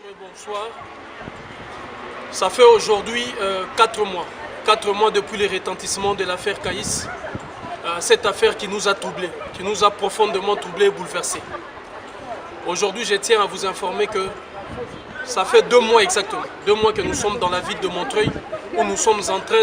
Très bonsoir. Ça fait aujourd'hui 4 mois. 4 mois depuis le retentissement de l'affaire Caïs. Cette affaire qui nous a troublés, qui nous a profondément troublés et bouleversés. Aujourd'hui, je tiens à vous informer que ça fait 2 mois exactement. 2 mois que nous sommes dans la ville de Montreuil, où nous sommes en train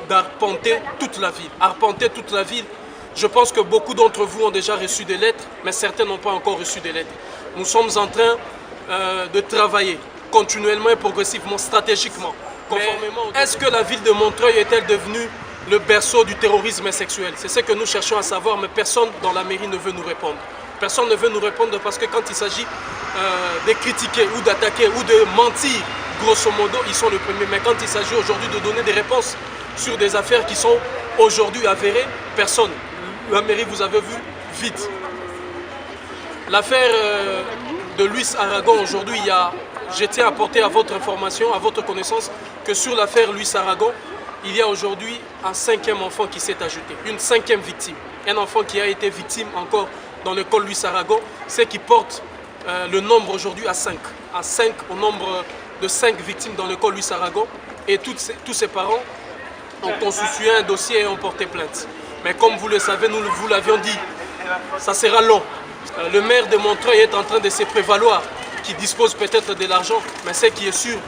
d'arpenter toute la ville. Arpenter toute la ville. Je pense que beaucoup d'entre vous ont déjà reçu des lettres, mais certains n'ont pas encore reçu des lettres. Nous sommes en train de travailler continuellement et progressivement, stratégiquement, conformément. Est-ce que la ville de Montreuil est-elle devenue le berceau du terrorisme sexuel? C'est ce que nous cherchons à savoir, mais personne dans la mairie ne veut nous répondre. Personne ne veut nous répondre parce que quand il s'agit de critiquer ou d'attaquer ou de mentir, grosso modo, ils sont les premiers. Mais quand il s'agit aujourd'hui de donner des réponses sur des affaires qui sont aujourd'hui avérées, personne. La mairie, vous avez vu, vite. L'affaire de Luis Aragon, aujourd'hui, je tiens à porter à votre information, à votre connaissance, que sur l'affaire Luis Aragon, il y a aujourd'hui un 5e enfant qui s'est ajouté, une 5e victime. Un enfant qui a été victime encore dans l'école Luis Aragon, c'est qui porte le nombre aujourd'hui à 5. À 5, au nombre de 5 victimes dans l'école Luis Aragon. Et tous ses parents ont constitué un dossier et ont porté plainte. Mais comme vous le savez, nous vous l'avions dit, ça sera long. Le maire de Montreuil est en train de se prévaloir, qui dispose peut-être de l'argent, mais ce qui est sûr,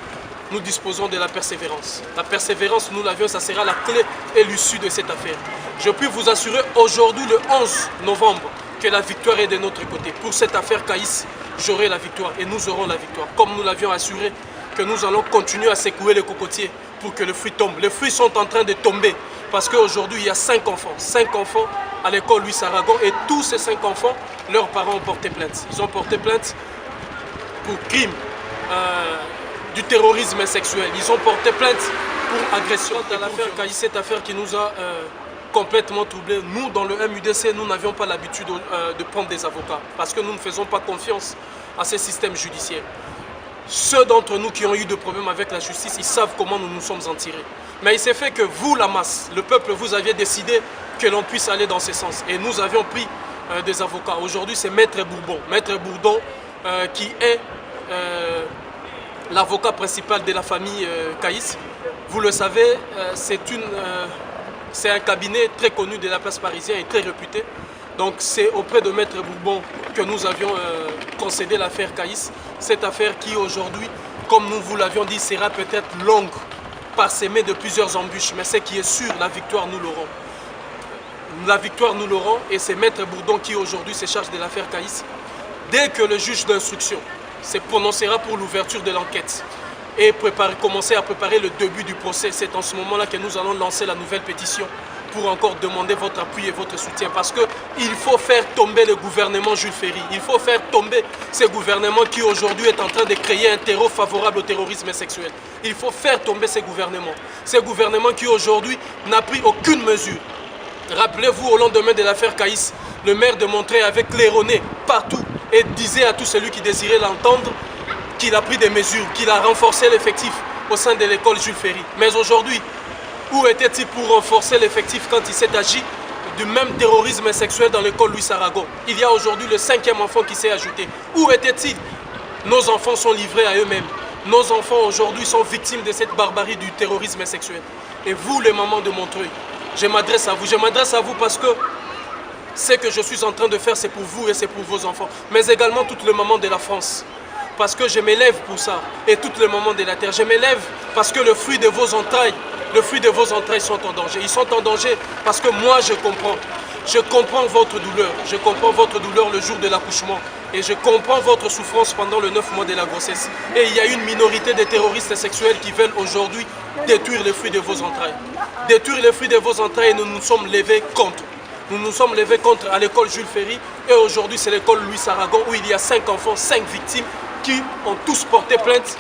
nous disposons de la persévérance. La persévérance, nous l'avions, ça sera la clé et l'issue de cette affaire. Je puis vous assurer aujourd'hui, le 11 novembre, que la victoire est de notre côté. Pour cette affaire Caïs, j'aurai la victoire et nous aurons la victoire. Comme nous l'avions assuré, que nous allons continuer à secouer les cocotiers pour que le fruit tombe. Les fruits sont en train de tomber parce qu'aujourd'hui, il y a 5 enfants. 5 enfants à l'école Luis Aragon et tous ces 5 enfants, leurs parents ont porté plainte. Ils ont porté plainte pour crime du terrorisme sexuel. Ils ont porté plainte pour agression. Quant à l'affaire Caïs, cette affaire qui nous a complètement troublés, nous, dans le MUDC, nous n'avions pas l'habitude de prendre des avocats parce que nous ne faisons pas confiance à ces systèmes judiciaires. Ceux d'entre nous qui ont eu des problèmes avec la justice, ils savent comment nous nous sommes en tirés. Mais il s'est fait que vous, la masse, le peuple, vous aviez décidé que l'on puisse aller dans ce sens. Et nous avions pris des avocats. Aujourd'hui, c'est Maître Bourbon. Maître Bourdon qui est l'avocat principal de la famille Caïs. Vous le savez, c'est un cabinet très connu de la place parisienne et très réputé. Donc c'est auprès de Maître Bourbon que nous avions concédé l'affaire Caïs. Cette affaire qui aujourd'hui, comme nous vous l'avions dit, sera peut-être longue, parsemée de plusieurs embûches. Mais ce qui est sûr, la victoire nous l'aurons. La victoire nous l'aurons et c'est Maître Bourdon qui aujourd'hui se charge de l'affaire Caïs. Dès que le juge d'instruction se prononcera pour l'ouverture de l'enquête et commencer à préparer le début du procès, c'est en ce moment-là que nous allons lancer la nouvelle pétition pour encore demander votre appui et votre soutien. Parce qu'il faut faire tomber le gouvernement Jules Ferry. Il faut faire tomber ce gouvernement qui aujourd'hui est en train de créer un terreau favorable au terrorisme sexuel. Il faut faire tomber ce gouvernement. Ce gouvernement qui aujourd'hui n'a pris aucune mesure. Rappelez-vous, au lendemain de l'affaire Caïs, le maire de Montreuil avait claironné partout et disait à tout celui qui désirait l'entendre qu'il a pris des mesures, qu'il a renforcé l'effectif au sein de l'école Jules Ferry. Mais aujourd'hui, où était-il pour renforcer l'effectif quand il s'est agi du même terrorisme sexuel dans l'école Luis Aragon? Il y a aujourd'hui le 5e enfant qui s'est ajouté. Où était-il? Nos enfants sont livrés à eux-mêmes. Nos enfants aujourd'hui sont victimes de cette barbarie du terrorisme sexuel. Et vous, les mamans de Montreuil, je m'adresse à vous. Je m'adresse à vous parce que ce que je suis en train de faire, c'est pour vous et c'est pour vos enfants. Mais également toutes les mamans de la France. Parce que je m'élève pour ça. Et toutes les mamans de la terre. Je m'élève parce que le fruit de vos entrailles, sont en danger. Ils sont en danger parce que moi, je comprends. Je comprends votre douleur. Je comprends votre douleur le jour de l'accouchement. Et je comprends votre souffrance pendant les 9 mois de la grossesse. Et il y a une minorité de terroristes sexuels qui veulent aujourd'hui détruire les fruits de vos entrailles. Détruire les fruits de vos entrailles et nous nous sommes levés contre. Nous nous sommes levés contre à l'école Jules Ferry. Et aujourd'hui, c'est l'école Luis Aragon où il y a 5 enfants, 5 victimes qui ont tous porté plainte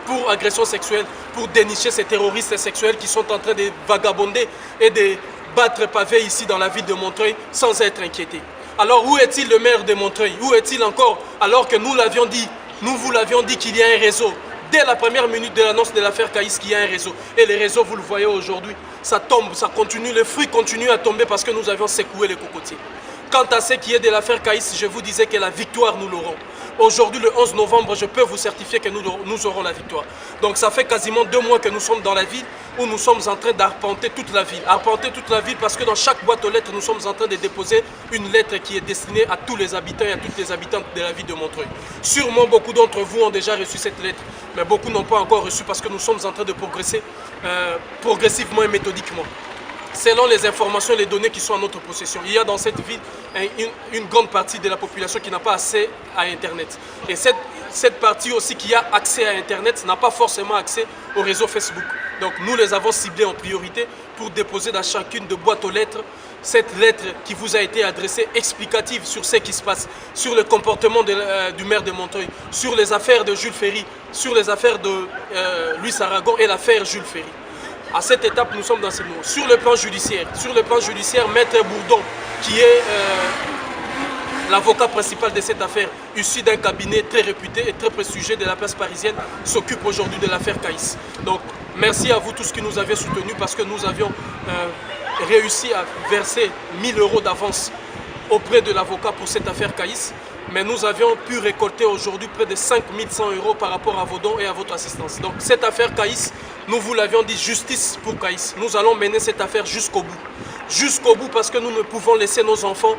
pour agression sexuelle, pour dénicher ces terroristes sexuels qui sont en train de vagabonder et de battre pavé ici dans la ville de Montreuil sans être inquiétés. Alors où est-il le maire de Montreuil? Où est-il encore? Alors que nous l'avions dit, nous vous l'avions dit qu'il y a un réseau. Dès la première minute de l'annonce de l'affaire Caïs, qu'il y a un réseau. Et le réseau, vous le voyez aujourd'hui, ça tombe, ça continue, les fruits continuent à tomber parce que nous avions secoué les cocotiers. Quant à ce qui est de l'affaire Caïs, je vous disais que la victoire, nous l'aurons. Aujourd'hui, le 11 novembre, je peux vous certifier que nous aurons la victoire. Donc ça fait quasiment 2 mois que nous sommes dans la ville où nous sommes en train d'arpenter toute la ville. Arpenter toute la ville parce que dans chaque boîte aux lettres, nous sommes en train de déposer une lettre qui est destinée à tous les habitants et à toutes les habitantes de la ville de Montreuil. Sûrement, beaucoup d'entre vous ont déjà reçu cette lettre, mais beaucoup n'ont pas encore reçu parce que nous sommes en train de progresser progressivement et méthodiquement. Selon les informations et les données qui sont en notre possession, il y a dans cette ville une grande partie de la population qui n'a pas accès à Internet. Et cette partie aussi qui a accès à Internet n'a pas forcément accès au réseau Facebook. Donc nous les avons ciblés en priorité pour déposer dans chacune de boîtes aux lettres cette lettre qui vous a été adressée explicative sur ce qui se passe, sur le comportement du maire de Montreuil, sur les affaires de Jules Ferry, sur les affaires de Louis Aragon et l'affaire Jules Ferry. À cette étape, nous sommes dans ce moment. Sur le plan judiciaire, Maître Bourdon, qui est l'avocat principal de cette affaire, issu d'un cabinet très réputé et très prestigieux de la presse parisienne, s'occupe aujourd'hui de l'affaire Caïs. Donc, merci à vous tous qui nous avez soutenus parce que nous avions réussi à verser 1 000 € d'avance auprès de l'avocat pour cette affaire Caïs. Mais nous avions pu récolter aujourd'hui près de 5 100 € par rapport à vos dons et à votre assistance. Donc cette affaire Caïs, nous vous l'avions dit, justice pour Caïs. Nous allons mener cette affaire jusqu'au bout. Jusqu'au bout parce que nous ne pouvons laisser nos enfants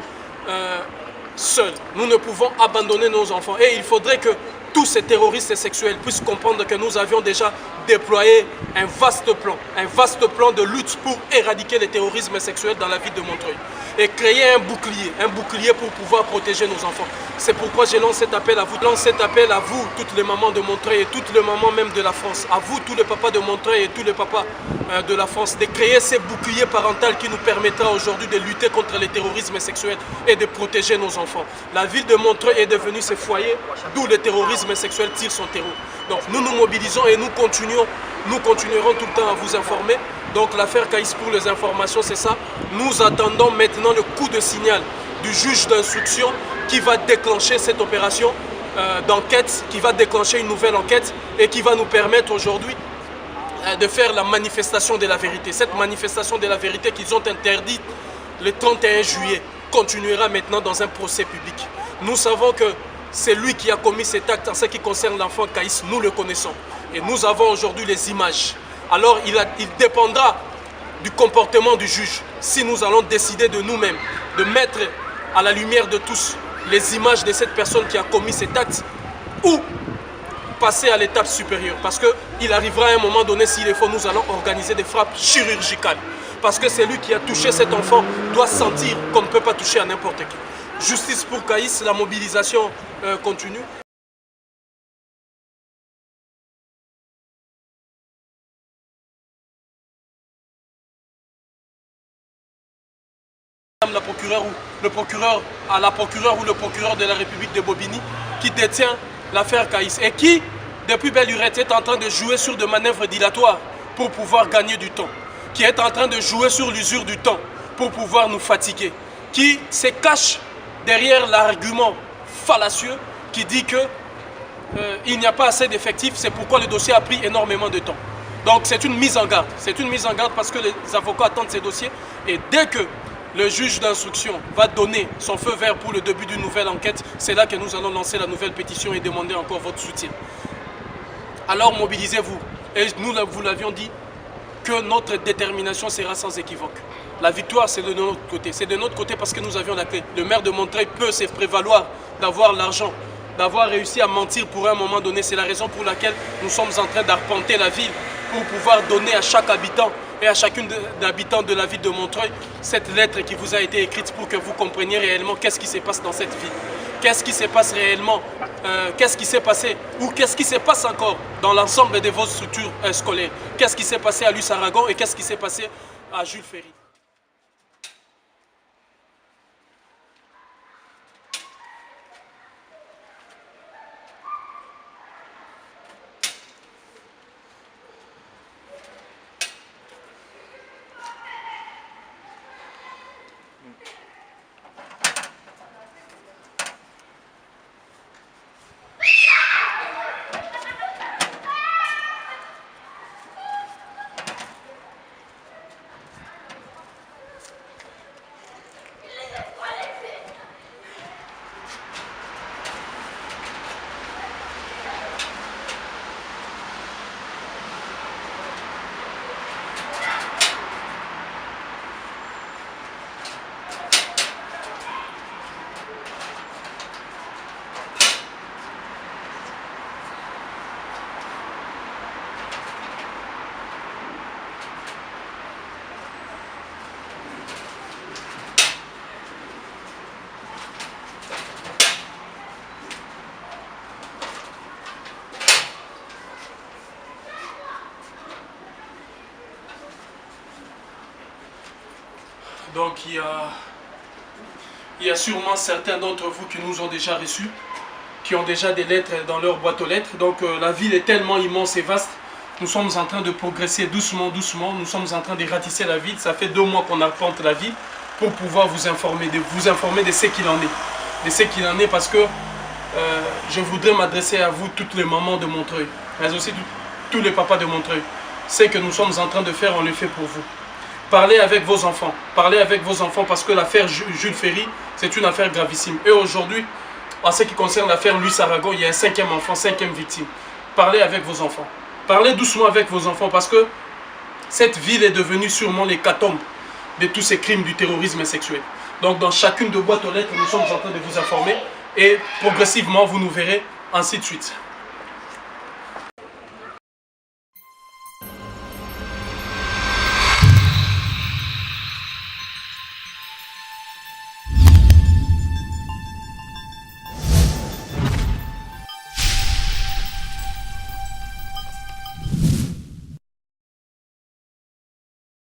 seuls. Nous ne pouvons abandonner nos enfants. Et il faudrait que tous ces terroristes sexuels puissent comprendre que nous avions déjà déployé un vaste plan de lutte pour éradiquer le terrorisme sexuel dans la ville de Montreuil et créer un bouclier pour pouvoir protéger nos enfants. C'est pourquoi je lance cet appel à vous. Je lance cet appel à vous, toutes les mamans de Montreuil et toutes les mamans même de la France, à vous, tous les papas de Montreuil et tous les papas de la France, de créer ces boucliers parentaux qui nous permettra aujourd'hui de lutter contre le terrorisme sexuel et de protéger nos enfants. La ville de Montreuil est devenue ce foyer d'où le terrorisme sexuel tire son terreau. Donc nous nous mobilisons et nous continuerons tout le temps à vous informer. Donc l'affaire Caïs, pour les informations, c'est ça. Nous attendons maintenant le coup de signal du juge d'instruction qui va déclencher cette opération d'enquête, qui va déclencher une nouvelle enquête et qui va nous permettre aujourd'hui de faire la manifestation de la vérité. Cette manifestation de la vérité qu'ils ont interdite le 31 juillet continuera maintenant dans un procès public. Nous savons que c'est lui qui a commis cet acte en ce qui concerne l'enfant Caïs, nous le connaissons. Et nous avons aujourd'hui les images. Alors il dépendra du comportement du juge si nous allons décider de nous-mêmes de mettre à la lumière de tous les images de cette personne qui a commis cet acte ou passer à l'étape supérieure. Parce qu'il arrivera à un moment donné, s'il est faut, nous allons organiser des frappes chirurgicales. Parce que celui qui a touché cet enfant doit sentir qu'on ne peut pas toucher à n'importe qui. Justice pour Caïs, la mobilisation continue. La procureure ou le procureur de la République de Bobigny qui détient l'affaire Caïs et qui, depuis belle lurette, est en train de jouer sur des manœuvres dilatoires pour pouvoir gagner du temps, qui est en train de jouer sur l'usure du temps pour pouvoir nous fatiguer, qui se cache derrière l'argument fallacieux qui dit que il n'y a pas assez d'effectifs, c'est pourquoi le dossier a pris énormément de temps. Donc c'est une mise en garde. C'est une mise en garde parce que les avocats attendent ces dossiers et dès que le juge d'instruction va donner son feu vert pour le début d'une nouvelle enquête, c'est là que nous allons lancer la nouvelle pétition et demander encore votre soutien. Alors mobilisez-vous. Et nous vous l'avions dit que notre détermination sera sans équivoque. La victoire, c'est de notre côté. C'est de notre côté parce que nous avions la clé. Le maire de Montreuil peut se prévaloir d'avoir l'argent, d'avoir réussi à mentir pour un moment donné. C'est la raison pour laquelle nous sommes en train d'arpenter la ville pour pouvoir donner à chaque habitant et à chacune des habitants de la ville de Montreuil cette lettre qui vous a été écrite pour que vous compreniez réellement qu'est-ce qui se passe dans cette ville. Qu'est-ce qui se passe réellement, qu'est-ce qui s'est passé ou qu'est-ce qui se passe encore dans l'ensemble de vos structures scolaires. Qu'est-ce qui s'est passé à Louis Aragon et qu'est-ce qui s'est passé à Jules Ferry. Donc il y a sûrement certains d'entre vous qui nous ont déjà reçus, qui ont déjà des lettres dans leur boîte aux lettres. Donc la ville est tellement immense et vaste. Nous sommes en train de progresser doucement, doucement. Nous sommes en train de ratisser la ville. Ça fait 2 mois qu'on arpente la ville pour pouvoir vous informer de ce qu'il en est. De ce qu'il en est parce que je voudrais m'adresser à vous, toutes les mamans de Montreuil, mais aussi tous les papas de Montreuil. Ce que nous sommes en train de faire, on le fait pour vous. Parlez avec vos enfants. Parlez avec vos enfants parce que l'affaire Jules Ferry, c'est une affaire gravissime. Et aujourd'hui, en ce qui concerne l'affaire Luis Aragon, il y a un 5e enfant, 5e victime. Parlez avec vos enfants. Parlez doucement avec vos enfants parce que cette ville est devenue sûrement l'hécatombe de tous ces crimes du terrorisme sexuel. Donc dans chacune de boîtes aux lettres, nous sommes en train de vous informer et progressivement, vous nous verrez ainsi de suite.